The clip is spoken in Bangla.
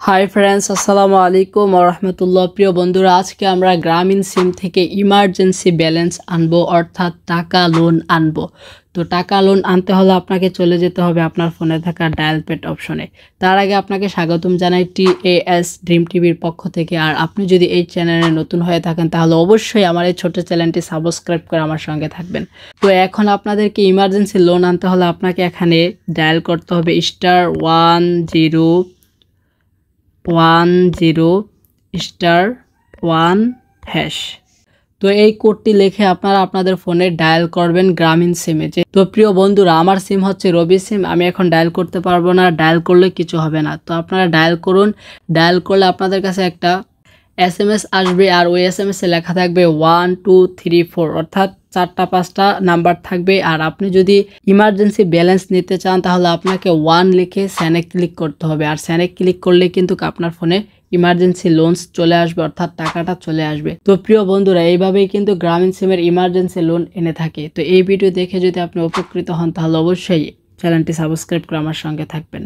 হাই ফ্রেন্ডস, আসসালামু আলাইকুম ওয়া রাহমাতুল্লাহ। প্রিয় বন্ধুরা, আজকে আমরা গ্রামীণ সিম থেকে ইমার্জেন্সি ব্যালেন্স আনবো, অর্থাৎ টাকা লোন আনবো। তো টাকা লোন আনতে হলে আপনাকে চলে যেতে হবে আপনার ফোনে থাকা ডায়াল প্যাড অপশনে। তার আগে আপনাকে স্বাগতম জানাই TAS ড্রিম টিভির পক্ষ থেকে। আর আপনি যদি এই চ্যানেলে নতুন হয়ে থাকেন তাহলে অবশ্যই আমার এই ছোট চ্যানেলটি সাবস্ক্রাইব করে আমার সঙ্গে থাকবেন। তো এখন আপনাদেরকে ইমার্জেন্সি লোন আনতে হলে আপনাকে এখানে ডায়াল করতে হবে *10*1#। তো এই কোডটি লিখে আপনারা আপনাদের ফোনে ডায়াল করবেন গ্রামীণ সিমে। তো প্রিয় বন্ধুরা, আমার সিম হচ্ছে রবি সিম, আমি এখন ডায়াল করতে পারবো না, ডায়াল করলে কিছু হবে না। তো আপনারা ডায়াল করুন। ডায়াল করলে আপনাদের কাছে একটা SMS আসবে, আর ওই SMS-এ লেখা থাকবে 1 2 3 4, অর্থাৎ 4টা-5টা নাম্বার থাকবে। আর আপনি যদি ইমার্জেন্সি ব্যালেন্স নিতে চান তাহলে আপনাকে 1 লিখে স্যানে ক্লিক করতে হবে। আর স্যানে ক্লিক করলে কিন্তু আপনার ফোনে ইমার্জেন্সি লোনস চলে আসবে, অর্থাৎ টাকাটা চলে আসবে। তো প্রিয় বন্ধুরা, এইভাবেই কিন্তু গ্রামীণ সিমের ইমার্জেন্সি লোন এনে থাকে। তো এই ভিডিও দেখে যদি আপনি উপকৃত হন তাহলে অবশ্যই চ্যানেলটি সাবস্ক্রাইব করে আমার সঙ্গে থাকবেন।